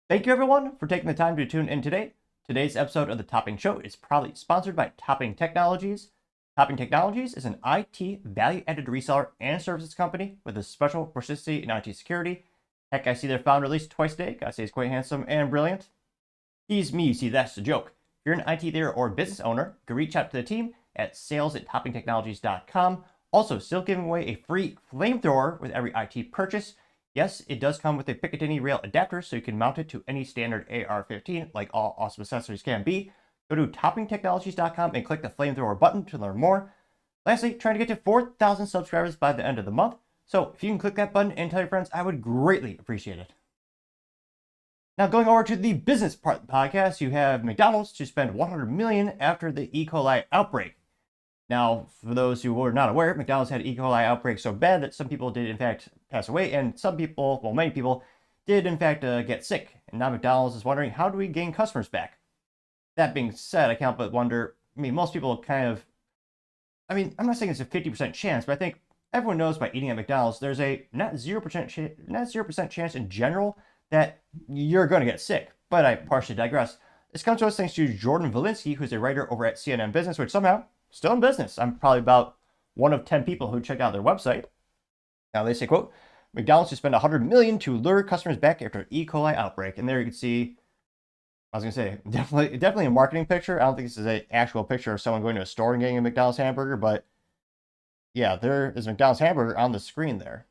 Thank you, everyone, for taking the time to tune in today. Today's episode of the Topping Show is proudly sponsored by Topping Technologies. Topping Technologies is an IT value-added reseller and services company with a special proficiency in IT security. Heck, I see their founder at least twice a day. Gotta say he's quite handsome and brilliant. He's me, you see, that's the joke. If you're an IT leader or business owner, you can reach out to the team at sales@toppingtechnologies.com. Also, still giving away a free flamethrower with every IT purchase. Yes, it does come with a Picatinny rail adapter, so you can mount it to any standard AR-15, like all awesome accessories can be. Go to toppingtechnologies.com and click the flamethrower button to learn more. Lastly, trying to get to 4,000 subscribers by the end of the month. So if you can click that button and tell your friends, I would greatly appreciate it. Now, going over to the business part of the podcast, you have McDonald's to spend $100 million after the E. coli outbreak. Now, for those who were not aware, McDonald's had E. coli outbreak so bad that some people did in fact pass away, and some people, well, many people, did in fact get sick. And now McDonald's is wondering, how do we gain customers back? That being said, I can't but wonder, most people kind of, I'm not saying it's a 50% chance, but I think everyone knows by eating at McDonald's, there's a not 0% chance in general that you're going to get sick. But I partially digress. This comes to us thanks to Jordan Valinsky, who's a writer over at CNN Business, which somehow still in business. I'm probably about one of 10 people who check out their website. Now they say, quote, McDonald's to spend $100 million to lure customers back after an E. coli outbreak. And there you can see, I was gonna say, definitely a marketing picture. I don't think this is an actual picture of someone going to a store and getting a McDonald's hamburger, but yeah, there is a McDonald's hamburger on the screen there.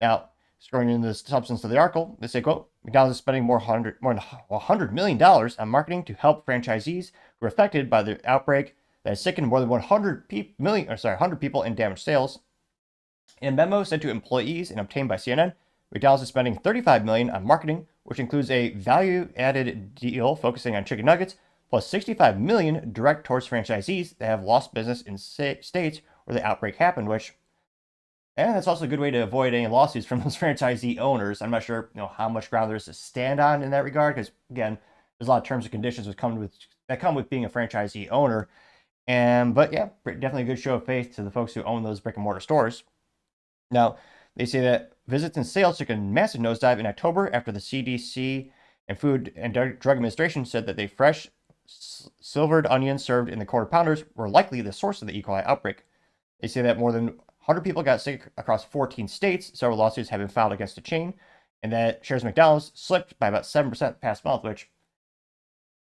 Now, scrolling into the substance of the article, they say, quote, McDonald's is spending more than $100 million on marketing to help franchisees who are affected by the outbreak that has sickened more than 100 people and damaged sales. In a memo sent to employees and obtained by CNN, McDonald's is spending $35 million on marketing, which includes a value-added deal focusing on chicken nuggets, plus $65 million direct towards franchisees that have lost business in states where the outbreak happened, which, and that's also a good way to avoid any lawsuits from those franchisee owners. I'm not sure, how much ground there is to stand on in that regard, because again, there's a lot of terms and conditions that come with being a franchisee owner. But yeah, definitely a good show of faith to the folks who own those brick and mortar stores. Now, they say that visits and sales took a massive nosedive in October after the CDC and Food and Drug Administration said that the fresh silvered onions served in the quarter pounders were likely the source of the E. coli outbreak. They say that more than 100 people got sick across 14 states. Several lawsuits have been filed against the chain, and that shares McDonald's slipped by about 7% past month, which,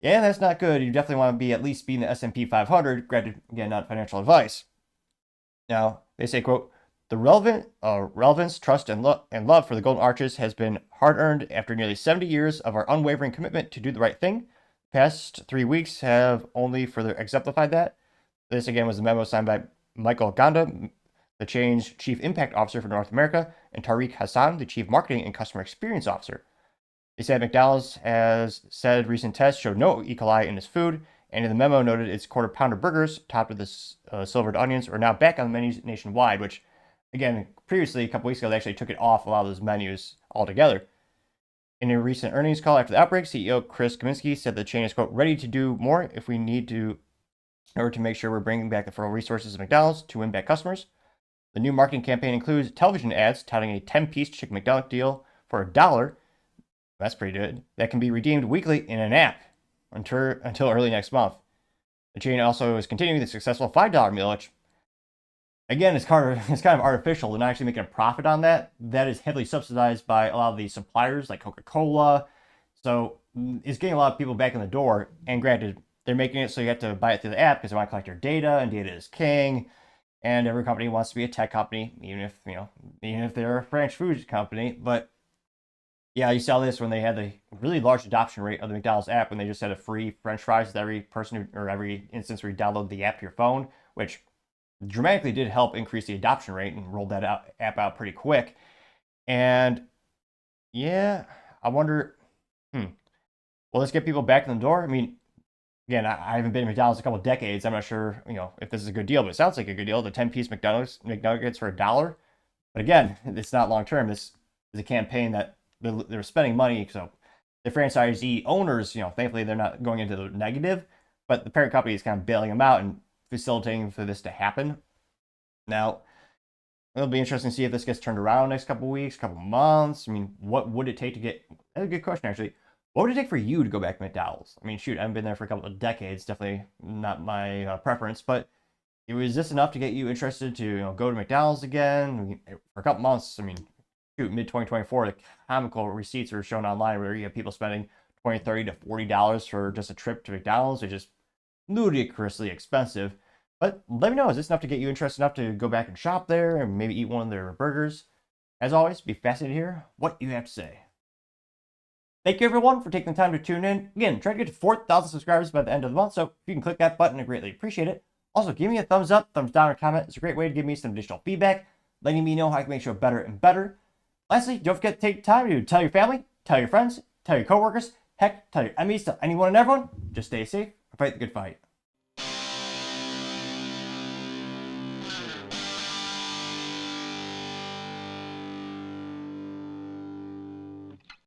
yeah, that's not good. You definitely want to be at least be in the S&P 500. Granted, again, not financial advice. Now, they say, quote, the relevance, trust, and love for the Golden Arches has been hard-earned after nearly 70 years of our unwavering commitment to do the right thing. The past 3 weeks have only further exemplified that. This, again, was a memo signed by Michael Gonda, the chain's Chief Impact Officer for North America, and Tariq Hassan, the Chief Marketing and Customer Experience Officer. They said McDonald's has said recent tests showed no E. coli in its food, and in the memo noted its quarter pounder burgers topped with the silvered onions are now back on the menus nationwide, which, again, previously, a couple weeks ago, they actually took it off a lot of those menus altogether. In a recent earnings call after the outbreak, CEO Chris Kaminsky said the chain is, quote, ready to do more if we need to in order to make sure we're bringing back the full resources of McDonald's to win back customers. The new marketing campaign includes television ads touting a 10-piece Chicken McNugget deal for $1. That's pretty good. That can be redeemed weekly in an app until early next month. The chain also is continuing the successful $5 meal, which, again, it's kind of artificial. They're not actually making a profit on that. That is heavily subsidized by a lot of the suppliers like Coca-Cola. So it's getting a lot of people back in the door. And granted, they're making it so you have to buy it through the app because they want to collect your data, and data is king. And every company wants to be a tech company, even if they're a French food company. But yeah, you saw this when they had the really large adoption rate of the McDonald's app when they just had a free French fries with every person or every instance where you download the app to your phone, which dramatically did help increase the adoption rate and rolled that app out pretty quick. And yeah, I wonder, will this get people back in the door? Again, I haven't been to McDonald's in a couple of decades. I'm not sure, if this is a good deal, but it sounds like a good deal. The 10-piece McNuggets for $1. But again, it's not long term. This is a campaign that they're spending money. So the franchisee owners, thankfully they're not going into the negative, but the parent company is kind of bailing them out and facilitating for this to happen. Now, It'll be interesting to see if this gets turned around next couple weeks, couple months. I mean, what would it take to get? That's a good question, actually. What would it take for you to go back to McDonald's? I mean, shoot, I haven't been there for a couple of decades. Definitely not my preference, but was this enough to get you interested to go to McDonald's again? I mean, for a couple months, I mean, shoot, mid 2024, the comical receipts are shown online where you have people spending 20, 30 to $40 for just a trip to McDonald's. It's just ludicrously expensive. But let me know, is this enough to get you interested enough to go back and shop there and maybe eat one of their burgers? As always, be fascinated to hear what you have to say. Thank you everyone for taking the time to tune in. Again, try to get to 4,000 subscribers by the end of the month, so if you can click that button, I greatly appreciate it. Also, give me a thumbs up, thumbs down, or comment. It's a great way to give me some additional feedback, letting me know how I can make the show better and better. Lastly, don't forget to take time to tell your family, tell your friends, tell your coworkers, heck, tell your enemies, tell anyone and everyone. Just stay safe and fight the good fight.